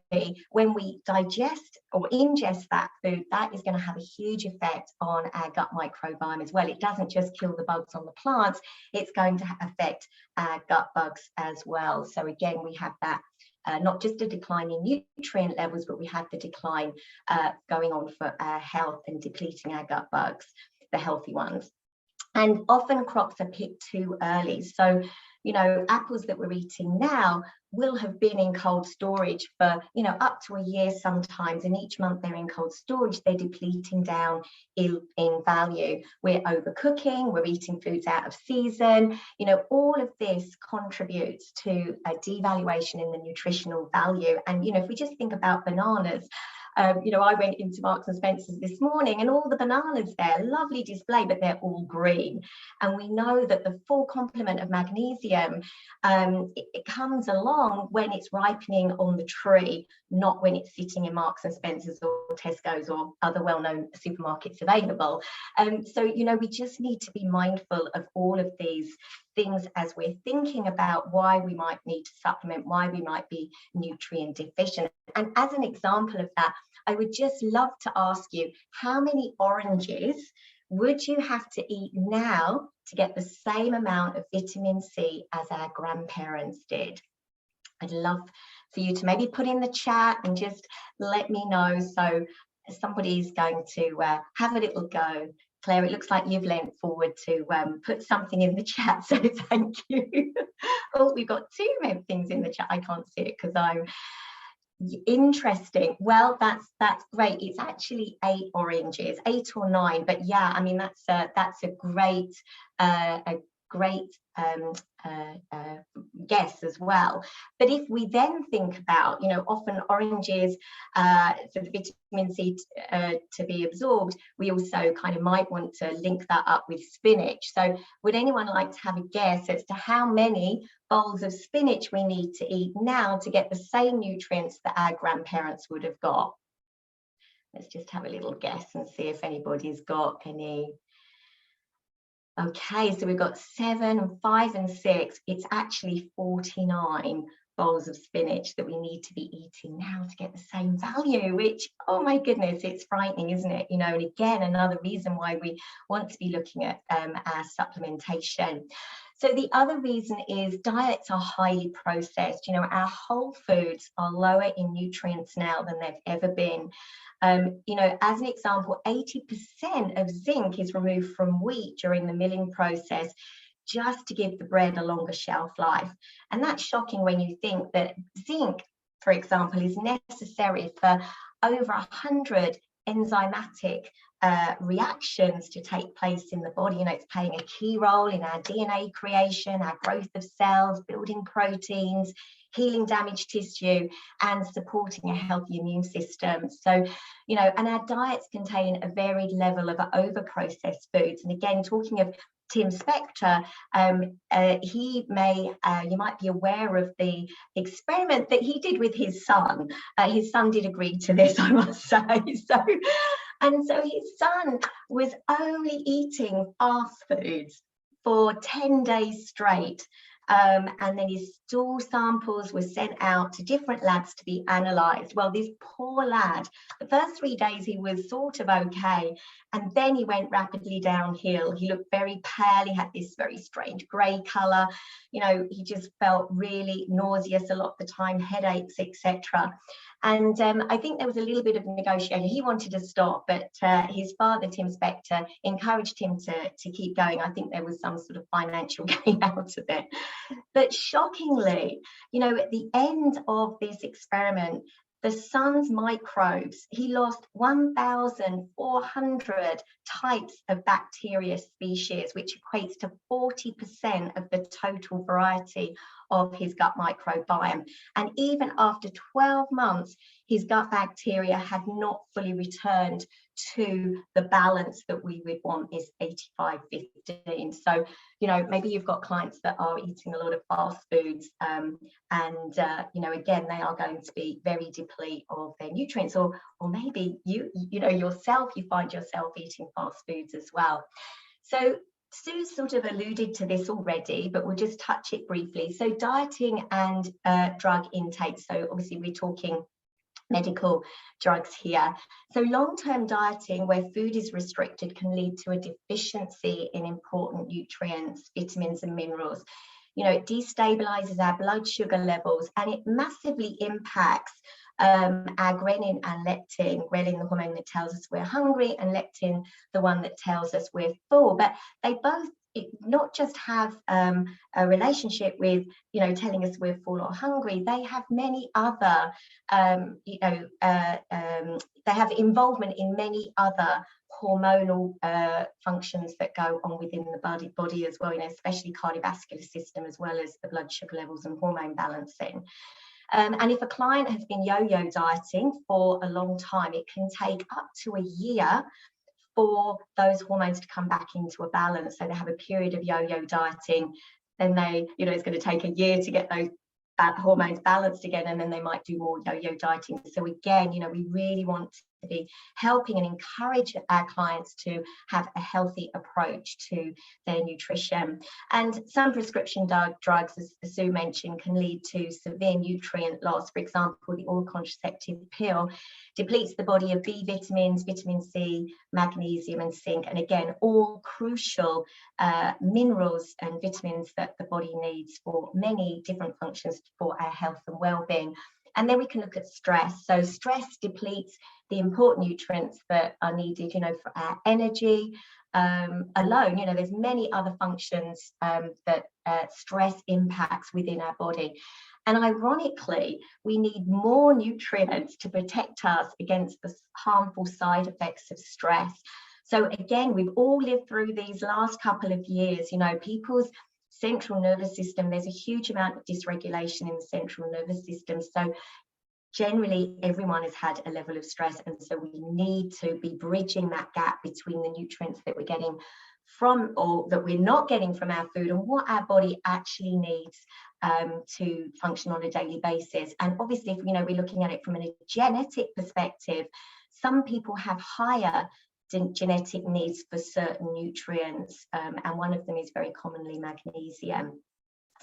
when we digest or ingest that food, that is going to have a huge effect on our gut microbiome as well. It doesn't just kill the bugs on the plants, it's going to affect our gut bugs as well. So again, we have that not just a decline in nutrient levels, but we have the decline going on for our health and depleting our gut bugs, the healthy ones. And often crops are picked too early. So, you know, apples that we're eating now will have been in cold storage for, you know, up to a year sometimes, and each month they're in cold storage, they're depleting down in value. We're overcooking, we're eating foods out of season, you know, all of this contributes to a devaluation in the nutritional value. And, you know, if we just think about bananas, you know, I went into Marks and Spencer's this morning and all the bananas there, lovely display, but they're all green. And we know that the full complement of magnesium, it comes along when it's ripening on the tree, not when it's sitting in Marks and Spencer's or Tesco's or other well-known supermarkets available. So, you know, we just need to be mindful of all of these things as we're thinking about why we might need to supplement, why we might be nutrient deficient. And as an example of that, I would just love to ask you, how many oranges would you have to eat now to get the same amount of vitamin C as our grandparents did? I'd love for you to maybe put in the chat and just let me know. So somebody's going to have a little go. Claire, it looks like you've leant forward to put something in the chat, so thank you. Oh, we've got two things in the chat. I can't see it because I'm interesting. Well, that's great. It's actually 8 oranges, 8 or 9, but yeah, I mean that's a great guess as well. But if we then think about, you know, often oranges for the vitamin C to be absorbed, we also kind of might want to link that up with spinach. So would anyone like to have a guess as to how many bowls of spinach we need to eat now to get the same nutrients that our grandparents would have got? Let's just have a little guess and see if anybody's got any. Okay, so we've got 7 and 5 and 6. It's actually 49 bowls of spinach that we need to be eating now to get the same value, which, oh my goodness, it's frightening, isn't it? You know, and again, another reason why we want to be looking at our supplementation. So the other reason is diets are highly processed. You know, our whole foods are lower in nutrients now than they've ever been. You know, as an example, 80% of zinc is removed from wheat during the milling process just to give the bread a longer shelf life. And that's shocking when you think that zinc, for example, is necessary for over 100 enzymatic reactions to take place in the body. You know, it's playing a key role in our DNA creation, our growth of cells, building proteins, healing damaged tissue, and supporting a healthy immune system. So, you know, and our diets contain a varied level of over-processed foods. And again, talking of Tim Spector, he may, you might be aware of the experiment that he did with his son. His son did agree to this, I must say. So his son was only eating fast foods for 10 days straight. And then his stool samples were sent out to different labs to be analysed. Well, this poor lad, the first 3 days he was sort of okay, and then he went rapidly downhill. He looked very pale, he had this very strange grey colour, you know, he just felt really nauseous a lot of the time, headaches, etc. And I think there was a little bit of negotiation. He wanted to stop, but his father, Tim Spector, encouraged him to keep going. I think there was some sort of financial gain out of it. But shockingly, you know, at the end of this experiment, the son's microbes, he lost 1,400 types of bacteria species, which equates to 40% of the total variety of his gut microbiome. And even after 12 months, his gut bacteria had not fully returned to the balance that we would want is 85-15. So, you know, maybe you've got clients that are eating a lot of fast foods and, you know, again, they are going to be very depleted of their nutrients, or maybe you know, yourself, you find yourself eating fast foods as well. So Sue sort of alluded to this already, but we'll just touch it briefly. So dieting and drug intake. So obviously we're talking medical drugs here. So long-term dieting where food is restricted can lead to a deficiency in important nutrients, vitamins and minerals. You know, it destabilizes our blood sugar levels and it massively impacts our ghrelin and leptin. Ghrelin, the hormone that tells us we're hungry, and leptin, the one that tells us we're full. But they both not just have a relationship with, you know, telling us we're full or hungry. They have many other, you know, they have involvement in many other hormonal functions that go on within the body as well, you know, especially cardiovascular system, as well as the blood sugar levels and hormone balancing. And if a client has been yo-yo dieting for a long time, it can take up to a year for those hormones to come back into a balance. So they have a period of yo-yo dieting, then they, you know, it's going to take a year to get those hormones balanced again, and then they might do more yo-yo dieting. So again, you know, we really want to be helping and encourage our clients to have a healthy approach to their nutrition. And some prescription drugs, as Sue mentioned, can lead to severe nutrient loss. For example, the oral contraceptive pill depletes the body of B vitamins, vitamin C, magnesium and zinc, and again, all crucial minerals and vitamins that the body needs for many different functions for our health and well-being. And then we can look at stress. So stress depletes the important nutrients that are needed, you know, for our energy alone. You know, there's many other functions that stress impacts within our body. And ironically, we need more nutrients to protect us against the harmful side effects of stress. So again, we've all lived through these last couple of years, you know, people's central nervous system, there's a huge amount of dysregulation in the central nervous system. So generally everyone has had a level of stress, and so we need to be bridging that gap between the nutrients that we're getting from, or that we're not getting from our food, and what our body actually needs to function on a daily basis. And obviously, if, you know, we're looking at it from a genetic perspective, some people have higher genetic needs for certain nutrients, and one of them is very commonly magnesium.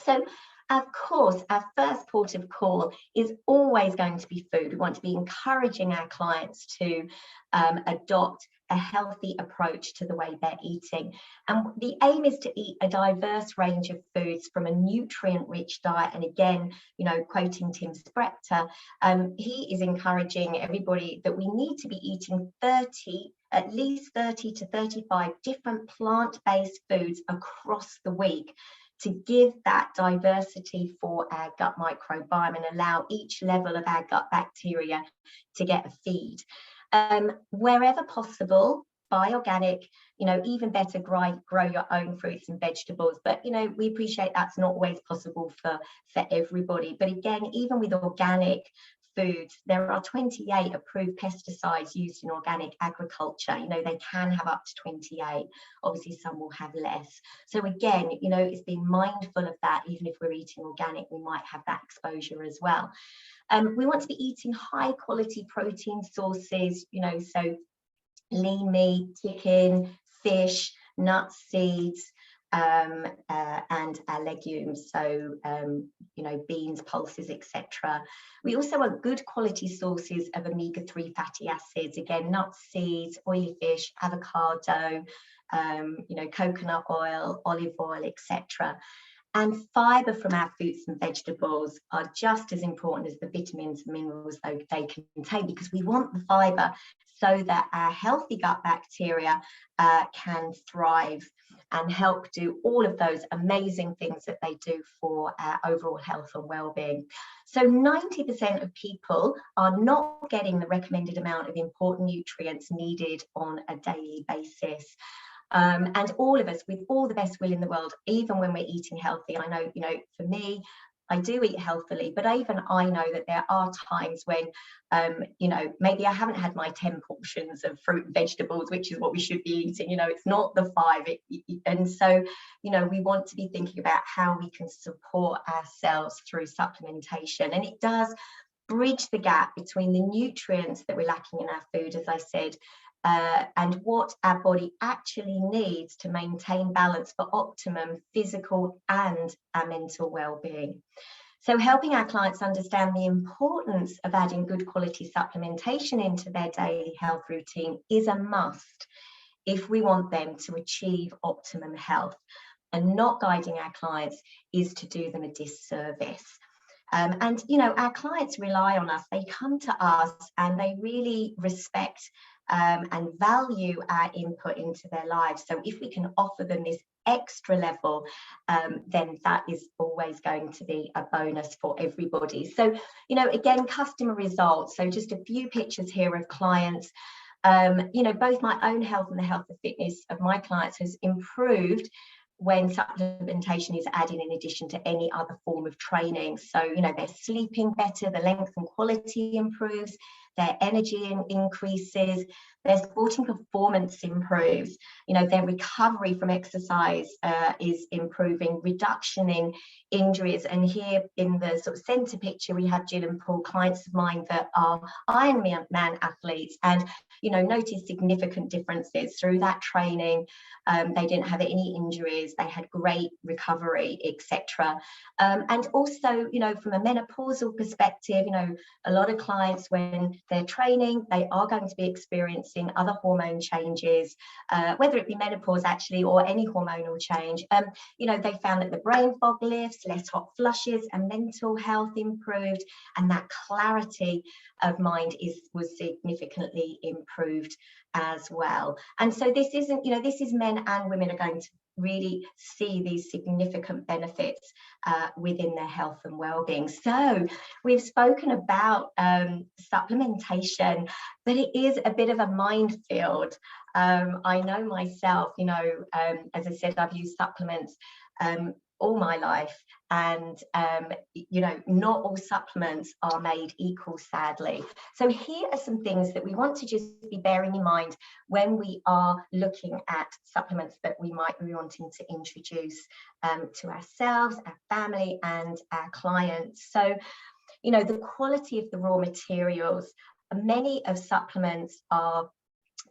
So of course, our first port of call is always going to be food. We want to be encouraging our clients to adopt a healthy approach to the way they're eating. And the aim is to eat a diverse range of foods from a nutrient-rich diet. And again, you know, quoting Tim Spector, he is encouraging everybody that we need to be eating at least 30 to 35 different plant-based foods across the week to give that diversity for our gut microbiome and allow each level of our gut bacteria to get a feed. Wherever possible, buy organic, you know, even better, grow your own fruits and vegetables. But, you know, we appreciate that's not always possible for everybody. But again, even with organic foods, there are 28 approved pesticides used in organic agriculture. You know, they can have up to 28. Obviously, some will have less. So again, you know, it's being mindful of that. Even if we're eating organic, we might have that exposure as well. We want to be eating high quality protein sources, you know, so lean meat, chicken, fish, nuts, seeds. and our legumes, so you know, beans, pulses, etc. We also want good quality sources of omega-3 fatty acids, again, nuts, seeds, oily fish, avocado, you know, coconut oil, olive oil, etc. And fibre from our fruits and vegetables are just as important as the vitamins and minerals they contain, because we want the fibre so that our healthy gut bacteria can thrive and help do all of those amazing things that they do for our overall health and well-being. So 90% of people are not getting the recommended amount of important nutrients needed on a daily basis. And all of us, with all the best will in the world, even when we're eating healthy, I know, you know, for me, I do eat healthily, but even I know that there are times when, you know, maybe I haven't had my 10 portions of fruit and vegetables, which is what we should be eating. You know, it's not the 5. And so, you know, we want to be thinking about how we can support ourselves through supplementation. And it does bridge the gap between the nutrients that we're lacking in our food, as I said, and what our body actually needs to maintain balance for optimum physical and our mental well-being. So helping our clients understand the importance of adding good quality supplementation into their daily health routine is a must if we want them to achieve optimum health. And not guiding our clients is to do them a disservice. And, you know, our clients rely on us. They come to us and they really respect and value our input into their lives. So if we can offer them this extra level, then that is always going to be a bonus for everybody. So, you know, again, customer results. So just a few pictures here of clients. You know, both my own health and the health and fitness of my clients has improved when supplementation is added in addition to any other form of training. So, you know, they're sleeping better, the length and quality improves, their energy increases, their sporting performance improves, you know, their recovery from exercise is improving, reduction in injuries. And here in the sort of center picture, we have Jill and Paul, clients of mine that are Ironman athletes, and, you know, notice significant differences through that training. They didn't have any injuries, they had great recovery, etc. And also, you know, from a menopausal perspective, you know, a lot of clients, when they're training, they are going to be experiencing other hormone changes, whether it be menopause actually or any hormonal change. You know, they found that the brain fog lifts, less hot flushes, and mental health improved, and that clarity of mind was significantly improved as well. And so this isn't, you know, this is men and women are going to really see these significant benefits within their health and well-being. So we've spoken about supplementation, but it is a bit of a minefield. I know myself, you know, as I said, I've used supplements all my life, and you know, not all supplements are made equal, sadly. So here are some things that we want to just be bearing in mind when we are looking at supplements that we might be wanting to introduce to ourselves, our family, and our clients. So, you know, the quality of the raw materials. Many of supplements are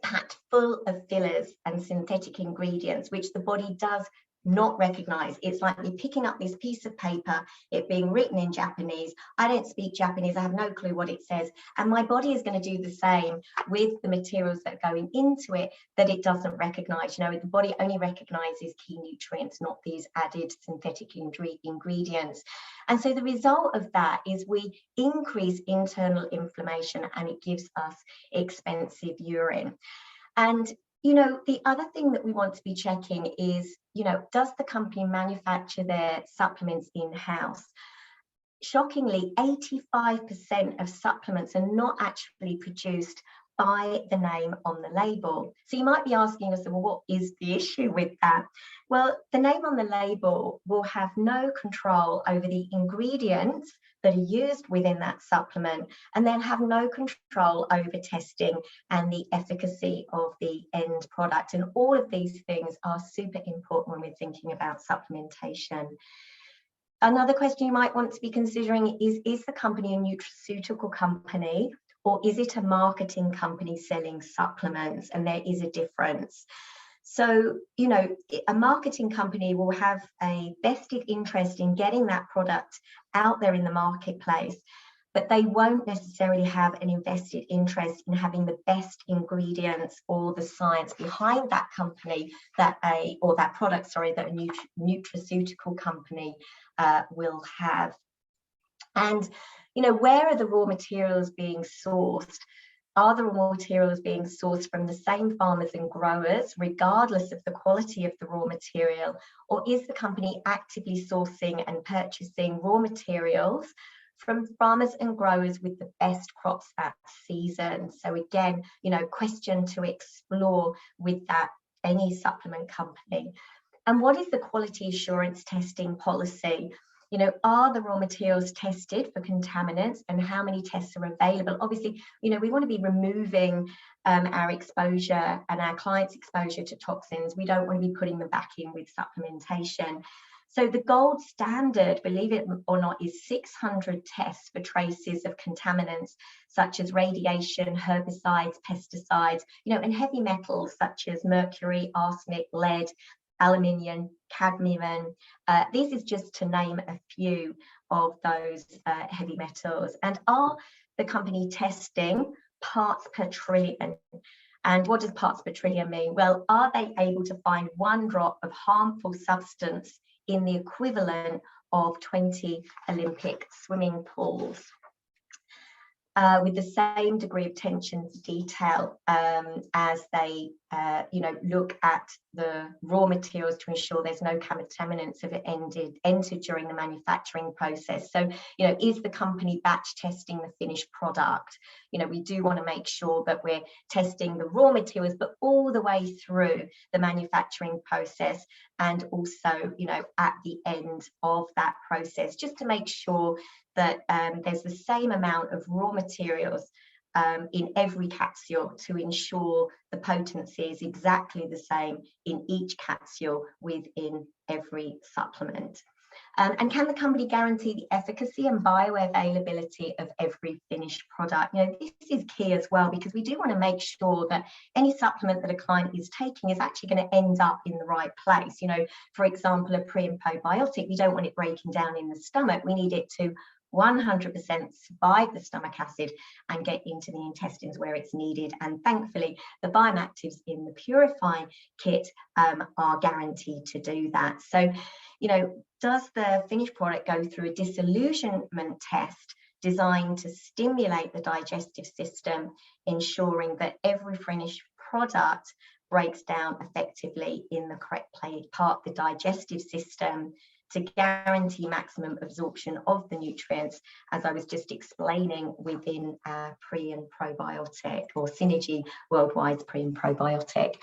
packed full of fillers and synthetic ingredients, which the body does not recognize. It's like me picking up this piece of paper, it being written in Japanese. I don't speak Japanese, I have no clue what it says, and my body is going to do the same with the materials that are going into it that it doesn't recognize. You know, the body only recognizes key nutrients, not these added synthetic ingredients. And so the result of that is we increase internal inflammation, and it gives us expensive urine. And you know, the other thing that we want to be checking is, you know, does the company manufacture their supplements in-house? Shockingly, 85% of supplements are not actually produced by the name on the label. So you might be asking us, well, what is the issue with that? Well, the name on the label will have no control over the ingredients that are used within that supplement, and then have no control over testing and the efficacy of the end product. And all of these things are super important when we're thinking about supplementation. Another question you might want to be considering is the company a nutraceutical company, or is it a marketing company selling supplements? And there is a difference. So, you know, a marketing company will have a vested interest in getting that product out there in the marketplace, but they won't necessarily have an invested interest in having the best ingredients or the science behind that company that that product, sorry, that a nutraceutical company will have. And, you know, where are the raw materials being sourced? Are the raw materials being sourced from the same farmers and growers, regardless of the quality of the raw material? Or is the company actively sourcing and purchasing raw materials from farmers and growers with the best crops that season? So again, you know, question to explore with that any supplement company. And what is the quality assurance testing policy? You know, are the raw materials tested for contaminants, and how many tests are available? Obviously, you know, we want to be removing our exposure and our clients' exposure to toxins. We don't want to be putting them back in with supplementation. So the gold standard, believe it or not, is 600 tests for traces of contaminants such as radiation, herbicides, pesticides, you know, and heavy metals such as mercury, arsenic, lead, aluminium, cadmium. This is just to name a few of those heavy metals. And are the company testing parts per trillion? And what does parts per trillion mean? Well, are they able to find one drop of harmful substance in the equivalent of 20 Olympic swimming pools? With the same degree of attention to detail as they, you know, look at the raw materials to ensure there's no contaminants have entered during the manufacturing process. So, you know, is the company batch testing the finished product? You know, we do want to make sure that we're testing the raw materials, but all the way through the manufacturing process, and also, you know, at the end of that process, just to make sure that there's the same amount of raw materials in every capsule to ensure the potency is exactly the same in each capsule within every supplement. And can the company guarantee the efficacy and bioavailability of every finished product? You know, this is key as well, because we do want to make sure that any supplement that a client is taking is actually going to end up in the right place. You know, for example, a pre and probiotic, we don't want it breaking down in the stomach. We need it to 100% survive the stomach acid and get into the intestines where it's needed. And thankfully, the bioactives in the Purify kit are guaranteed to do that. So, you know, does the finished product go through a disillusionment test designed to stimulate the digestive system, ensuring that every finished product breaks down effectively in the correct part of the digestive system to guarantee maximum absorption of the nutrients, as I was just explaining within pre and probiotic, or Synergy Worldwide's pre and probiotic.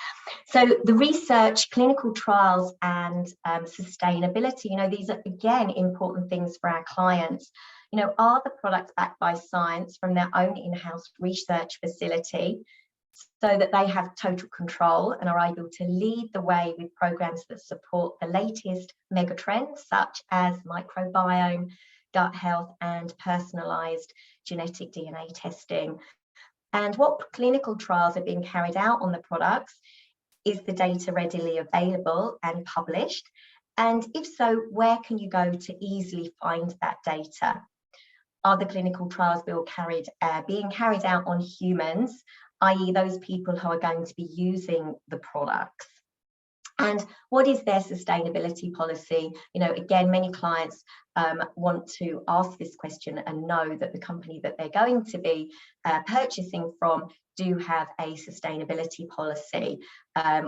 So the research, clinical trials, and sustainability, you know, these are again important things for our clients. You know, are the products backed by science from their own in-house research facility, so that they have total control and are able to lead the way with programs that support the latest megatrends, such as microbiome, gut health, and personalized genetic DNA testing? And what clinical trials are being carried out on the products? Is the data readily available and published? And if so, where can you go to easily find that data? Are the clinical trials being carried out on humans, i.e. those people who are going to be using the products? And what is their sustainability policy? You know, again, many clients want to ask this question and know that the company that they're going to be purchasing from do have a sustainability policy,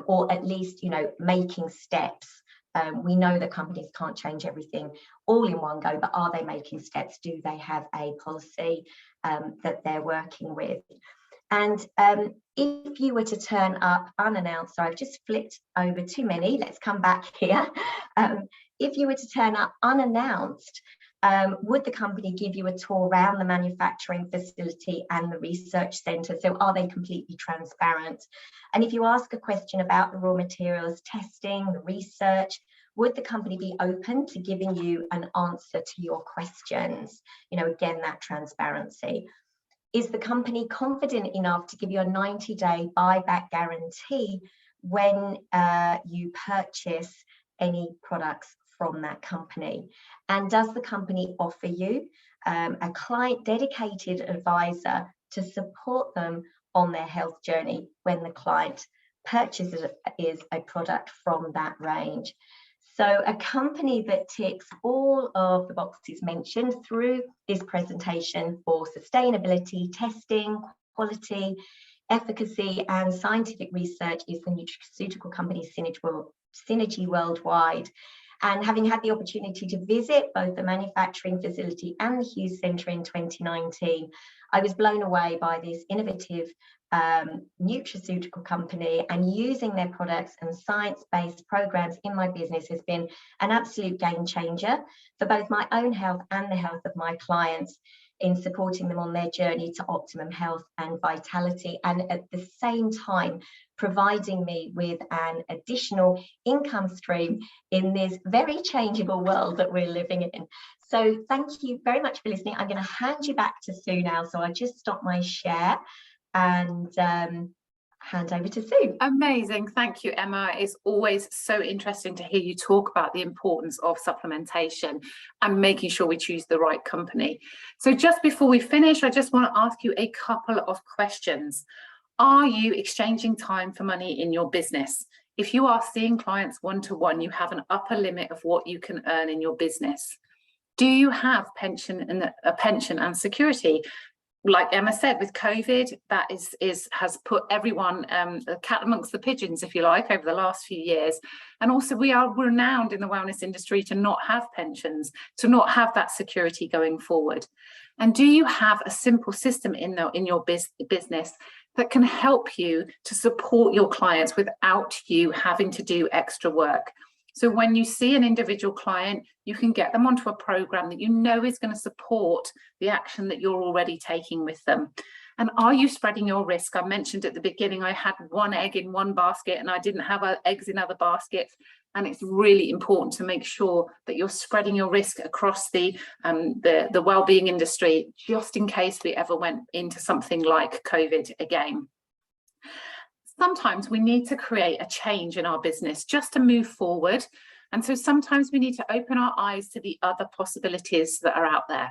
or at least, you know, making steps. We know that companies can't change everything all in one go, but are they making steps? Do they have a policy that they're working with? And if you were to turn up unannounced, so I've just flipped over too many, let's come back here. If you were to turn up unannounced, would the company give you a tour around the manufacturing facility and the research centre? So are they completely transparent? And if you ask a question about the raw materials testing, the research, would the company be open to giving you an answer to your questions? You know, again, that transparency. Is the company confident enough to give you a 90-day buyback guarantee when you purchase any products from that company? And does the company offer you a client dedicated advisor to support them on their health journey when the client purchases a product from that range? So a company that ticks all of the boxes mentioned through this presentation for sustainability, testing, quality, efficacy and scientific research is the nutraceutical company Synergy Worldwide. And having had the opportunity to visit both the manufacturing facility and the Hughes Centre in 2019, I was blown away by this innovative nutraceutical company, and using their products and science-based programs in my business has been an absolute game changer for both my own health and the health of my clients, in supporting them on their journey to optimum health and vitality, and at the same time providing me with an additional income stream in this very changeable world that we're living in. So thank you very much for listening. I'm going to hand you back to Sue now. So I just stop my share and hand over to Sue. Amazing. Thank you, Emma. It's always so interesting to hear you talk about the importance of supplementation and making sure we choose the right company. So just before we finish, I just want to ask you a couple of questions. Are you exchanging time for money in your business? If you are seeing clients one-to-one, you have an upper limit of what you can earn in your business. Do you have a pension and security? Like Emma said, with COVID, that has put everyone the cat amongst the pigeons, if you like, over the last few years. And also we are renowned in the wellness industry to not have pensions, to not have that security going forward. And do you have a simple system in your business that can help you to support your clients without you having to do extra work? So when you see an individual client, you can get them onto a program that you know is going to support the action that you're already taking with them. And are you spreading your risk? I mentioned at the beginning, I had one egg in one basket and I didn't have eggs in other baskets. And it's really important to make sure that you're spreading your risk across the wellbeing industry, just in case we ever went into something like COVID again. Sometimes we need to create a change in our business just to move forward. And so sometimes we need to open our eyes to the other possibilities that are out there.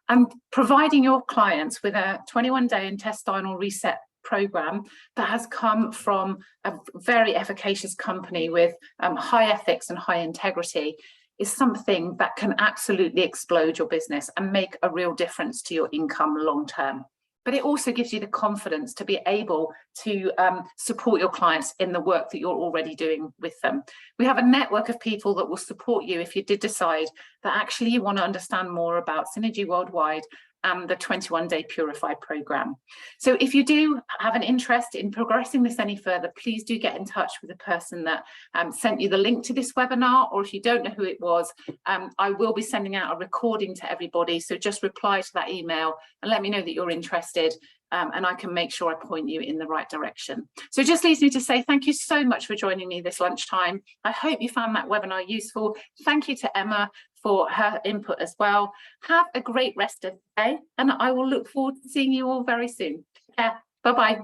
And providing your clients with a 21-day intestinal reset program that has come from a very efficacious company with high ethics and high integrity is something that can absolutely explode your business and make a real difference to your income long term. But it also gives you the confidence to be able to support your clients in the work that you're already doing with them. We have a network of people that will support you if you did decide that actually you want to understand more about Synergy Worldwide and the 21-day Purify program. So if you do have an interest in progressing this any further, please do get in touch with the person that sent you the link to this webinar, or if you don't know who it was, I will be sending out a recording to everybody. So just reply to that email and let me know that you're interested, and I can make sure I point you in the right direction. So it just leaves me to say thank you so much for joining me this lunchtime. I hope you found that webinar useful. Thank you to Emma for her input as well. Have a great rest of the day, and I will look forward to seeing you all very soon. Take care. Bye-bye.